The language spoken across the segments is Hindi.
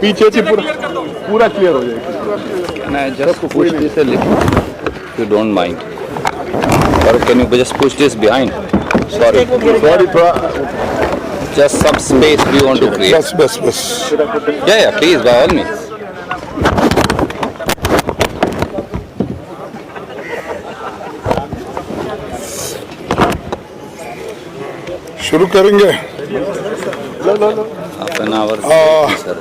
पीछे से पूरा क्लियर हो जाएगा। मैं just push this a little, if you don't mind. Or can you just push this behind? Sorry, थोड़ा just some space we want to create. बस Yeah, please, by all means. शुरू करेंगे। हाफ एन आवर सर,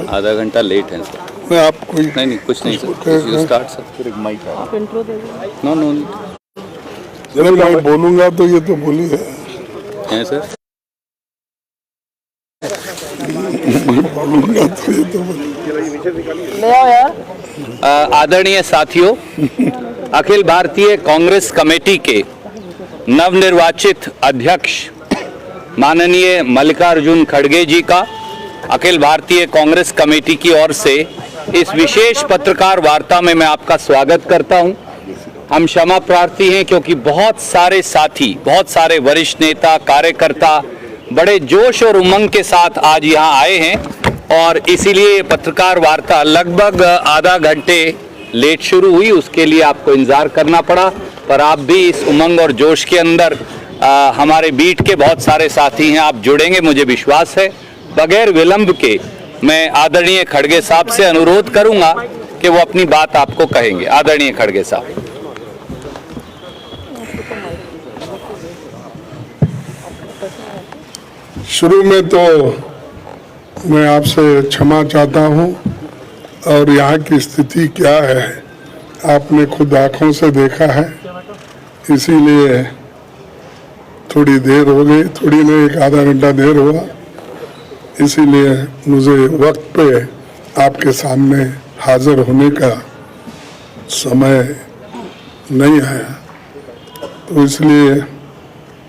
आधा घंटा लेट है सर। मैं आप कोई नहीं कुछ नहीं सर, यू स्टार्ट सर। आप इंट्रो दे दो। नो जब मैं बोलूंगा तो ये तो बोली है सर। बोलूंगा तो ये तो बोली। ले आओ यार। आदरणीय साथियों, अखिल भारतीय कांग्रेस कमेटी के नवनिर्वाचित अध्यक्ष माननीय मल्लिकार्जुन खड़गे जी का अखिल भारतीय कांग्रेस कमेटी की ओर से इस विशेष पत्रकार वार्ता में मैं आपका स्वागत करता हूं। हम क्षमा प्रार्थी हैं क्योंकि बहुत सारे साथी, बहुत सारे वरिष्ठ नेता, कार्यकर्ता बड़े जोश और उमंग के साथ आज यहां आए हैं और इसीलिए पत्रकार वार्ता लगभग आधा घंटे लेट शुरू हुई। उसके लिए आपको इंतजार करना पड़ा, पर आप भी इस उमंग और जोश के अंदर हमारे बीट के बहुत सारे साथी हैं, आप जुड़ेंगे मुझे विश्वास है। बगैर विलंब के मैं आदरणीय खड़गे साहब से अनुरोध करूंगा कि वो अपनी बात आपको कहेंगे। आदरणीय खड़गे साहब। शुरू में तो मैं आपसे क्षमा चाहता हूं और यहाँ की स्थिति क्या है आपने खुद आंखों से देखा है, इसीलिए थोड़ी देर हो गई, थोड़ी नहीं एक आधा घंटा देर हुआ, इसीलिए मुझे वक्त पे आपके सामने हाजिर होने का समय नहीं आया, तो इसलिए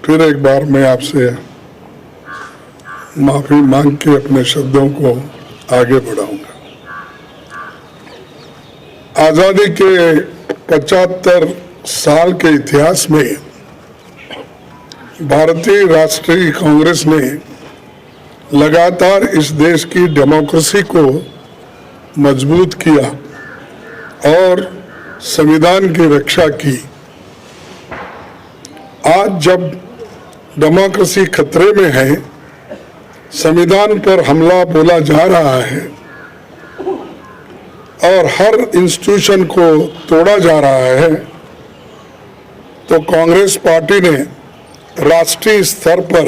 फिर एक बार मैं आपसे माफी मांग के अपने शब्दों को आगे बढ़ाऊंगा। आजादी के 75 साल के इतिहास में भारतीय राष्ट्रीय कांग्रेस ने लगातार इस देश की डेमोक्रेसी को मजबूत किया और संविधान की रक्षा की। आज जब डेमोक्रेसी खतरे में है, संविधान पर हमला बोला जा रहा है और हर इंस्टीट्यूशन को तोड़ा जा रहा है, तो कांग्रेस पार्टी ने राष्ट्रीय स्तर पर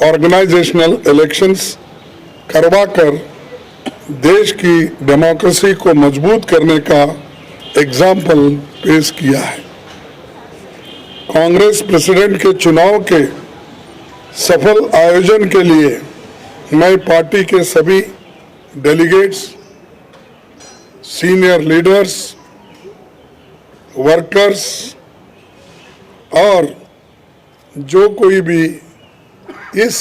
ऑर्गेनाइजेशनल इलेक्शंस करवाकर देश की डेमोक्रेसी को मजबूत करने का एग्जाम्पल पेश किया है। कांग्रेस प्रेसिडेंट के चुनाव के सफल आयोजन के लिए मैं पार्टी के सभी डेलीगेट्स, सीनियर लीडर्स, वर्कर्स और जो कोई भी इस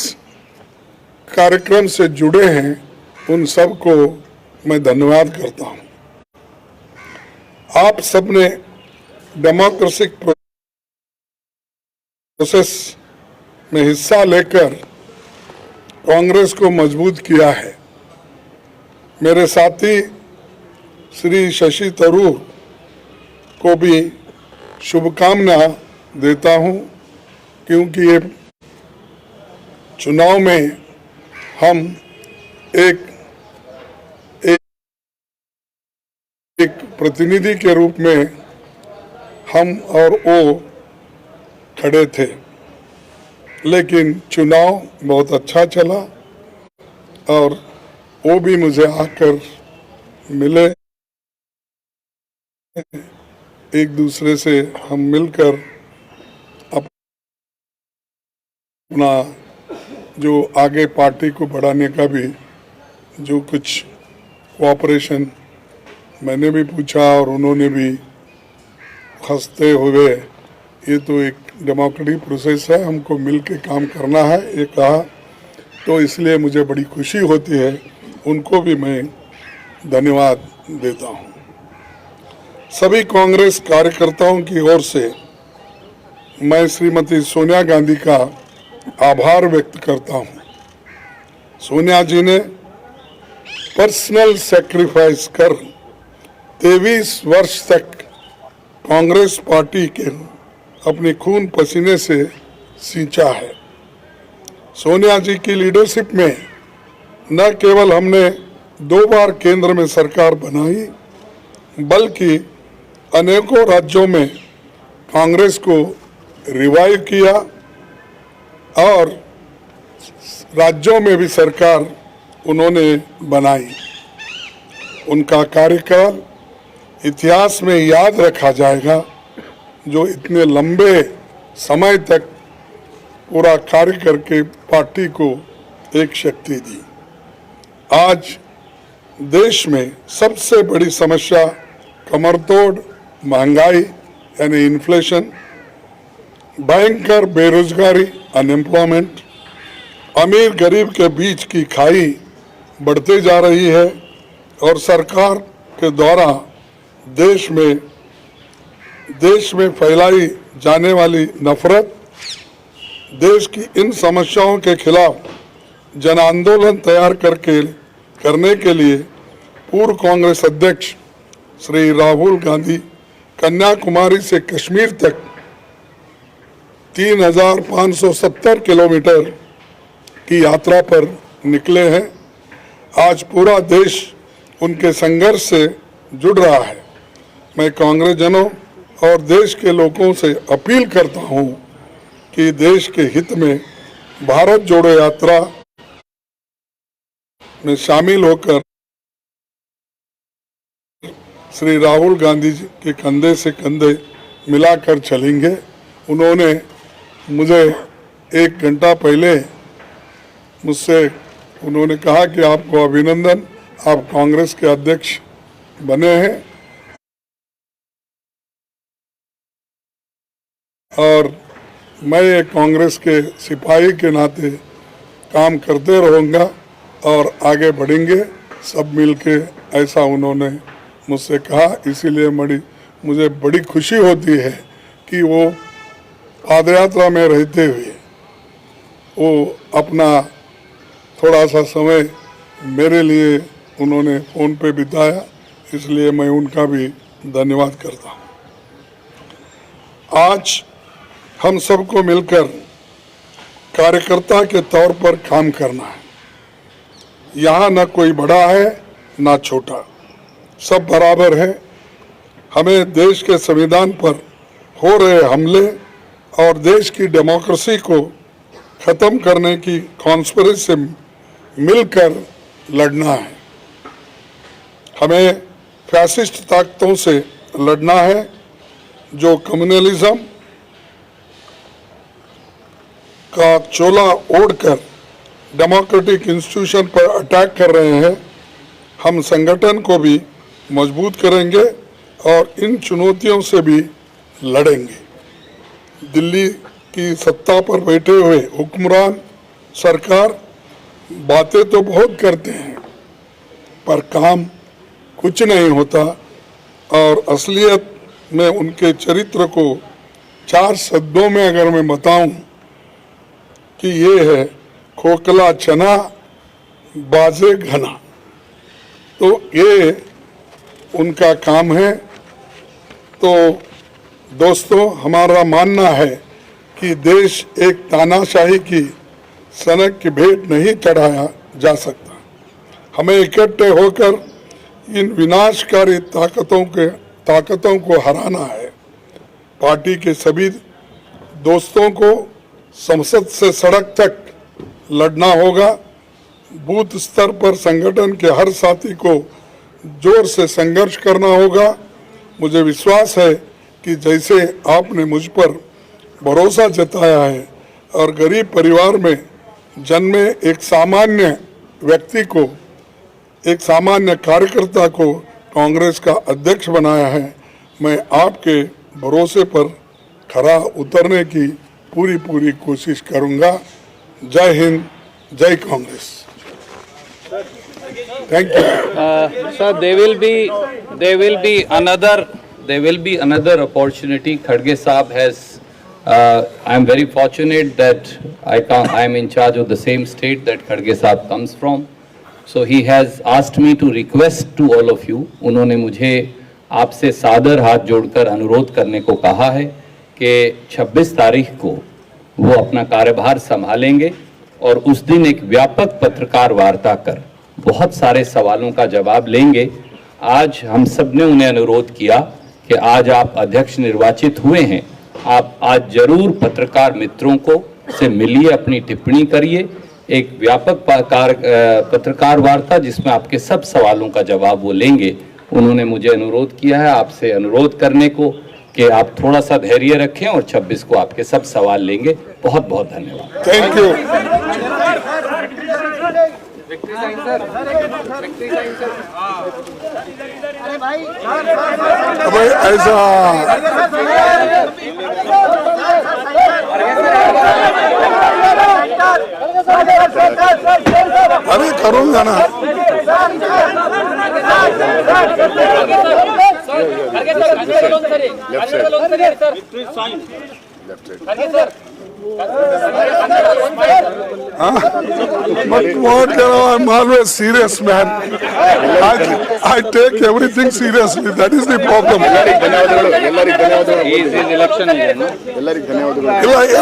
कार्यक्रम से जुड़े हैं उन सबको मैं धन्यवाद करता हूं। आप सबने डेमोक्रेटिक प्रोसेस में हिस्सा लेकर कांग्रेस को मजबूत किया है। मेरे साथी श्री शशि थरूर को भी शुभकामना देता हूं, क्योंकि ये चुनाव में हम एक प्रतिनिधि के रूप में हम और वो खड़े थे, लेकिन चुनाव बहुत अच्छा चला और वो भी मुझे आकर मिले, एक दूसरे से हम मिलकर अपना जो आगे पार्टी को बढ़ाने का भी जो कुछ कोऑपरेशन मैंने भी पूछा और उन्होंने भी हंसते हुए ये तो एक डेमोक्रेटिक प्रोसेस है, हमको मिल के काम करना है ये कहा, तो इसलिए मुझे बड़ी खुशी होती है। उनको भी मैं धन्यवाद देता हूँ। सभी कांग्रेस कार्यकर्ताओं की ओर से मैं श्रीमती सोनिया गांधी का आभार व्यक्त करता हूं। सोनिया जी ने पर्सनल सैक्रिफाइस कर 23 वर्ष तक कांग्रेस पार्टी के अपने खून पसीने से सींचा है। सोनिया जी की लीडरशिप में न केवल हमने 2 बार केंद्र में सरकार बनाई, बल्कि अनेकों राज्यों में कांग्रेस को रिवाइव किया और राज्यों में भी सरकार उन्होंने बनाई। उनका कार्यकाल इतिहास में याद रखा जाएगा, जो इतने लंबे समय तक पूरा कार्य करके पार्टी को एक शक्ति दी। आज देश में सबसे बड़ी समस्या कमरतोड़ महंगाई यानी इन्फ्लेशन, भयंकर बेरोजगारी अनएम्प्लॉयमेंट, अमीर गरीब के बीच की खाई बढ़ते जा रही है और सरकार के द्वारा देश में फैलाई जाने वाली नफरत। देश की इन समस्याओं के खिलाफ जन आंदोलन तैयार करने के लिए पूर्व कांग्रेस अध्यक्ष श्री राहुल गांधी कन्याकुमारी से कश्मीर तक 3,570 किलोमीटर की यात्रा पर निकले हैं। आज पूरा देश उनके संघर्ष से जुड़ रहा है। मैं कांग्रेस जनों और देश के लोगों से अपील करता हूं कि देश के हित में भारत जोड़ो यात्रा में शामिल होकर श्री राहुल गांधी जी के कंधे से कंधे मिलाकर चलेंगे। उन्होंने मुझे 1 घंटा पहले मुझसे उन्होंने कहा कि आपको अभिनंदन, आप कांग्रेस के अध्यक्ष बने हैं और मैं एक कांग्रेस के सिपाही के नाते काम करते रहूँगा और आगे बढ़ेंगे सब मिलके, ऐसा उन्होंने मुझसे कहा। इसीलिए मुझे बड़ी खुशी होती है कि वो पादयात्रा में रहते हुए वो अपना थोड़ा सा समय मेरे लिए उन्होंने फ़ोन पे बिताया, इसलिए मैं उनका भी धन्यवाद करता हूँ। आज हम सबको मिलकर कार्यकर्ता के तौर पर काम करना है। यहाँ न कोई बड़ा है न छोटा, सब बराबर है। हमें देश के संविधान पर हो रहे हमले और देश की डेमोक्रेसी को ख़त्म करने की कॉन्स्पिरेसी से मिलकर लड़ना है। हमें फैसिस्ट ताकतों से लड़ना है जो कम्युनलिज्म का चोला ओढ़कर डेमोक्रेटिक इंस्टीट्यूशन पर अटैक कर रहे हैं। हम संगठन को भी मजबूत करेंगे और इन चुनौतियों से भी लड़ेंगे। दिल्ली की सत्ता पर बैठे हुए हुक्मरान सरकार बातें तो बहुत करते हैं पर काम कुछ नहीं होता और असलियत में उनके चरित्र को 4 शब्दों में अगर मैं बताऊं कि ये है खोखला चना बाजे घना, तो ये उनका काम है। तो दोस्तों, हमारा मानना है कि देश एक तानाशाही की सनक की भेंट नहीं चढ़ाया जा सकता। हमें इकट्ठे होकर इन विनाशकारी ताकतों को हराना है। पार्टी के सभी दोस्तों को संसद से सड़क तक लड़ना होगा। बूथ स्तर पर संगठन के हर साथी को जोर से संघर्ष करना होगा। मुझे विश्वास है कि जैसे आपने मुझ पर भरोसा जताया है और गरीब परिवार में जन्मे एक सामान्य व्यक्ति को, एक सामान्य कार्यकर्ता को कांग्रेस का अध्यक्ष बनाया है, मैं आपके भरोसे पर खरा उतरने की पूरी कोशिश करूंगा। जय हिंद, जय Congress. Thank you. Sir, there will be another there will be another opportunity. Khadge Saab has, I am very fortunate that I am in charge of the same state that Khadge Saab comes from. So he has asked me to request to all of you. उन्होंने मुझे आपसे सादर हाथ जोड़कर अनुरोध करने को कहा है कि 26 तारीख को वो अपना कार्यभार संभालेंगे और उस दिन एक व्यापक पत्रकार वार्ता कर बहुत सारे सवालों का जवाब लेंगे। आज हम सब ने उन्हें अनुरोध किया कि आज आप अध्यक्ष निर्वाचित हुए हैं, आप आज जरूर पत्रकार मित्रों को से मिलिए, अपनी टिप्पणी करिए, एक व्यापक पत्रकार वार्ता जिसमें आपके सब सवालों का जवाब वो लेंगे। उन्होंने मुझे अनुरोध किया है आपसे अनुरोध करने को कि आप थोड़ा सा धैर्य रखें और 26 को आपके सब सवाल लेंगे। बहुत बहुत धन्यवाद। Thank you. भाई ऐसा अरे करूंगा ना। But what, I'm always serious, man. I take everything seriously. That is the problem. He is in election. ಇಲ್ಲ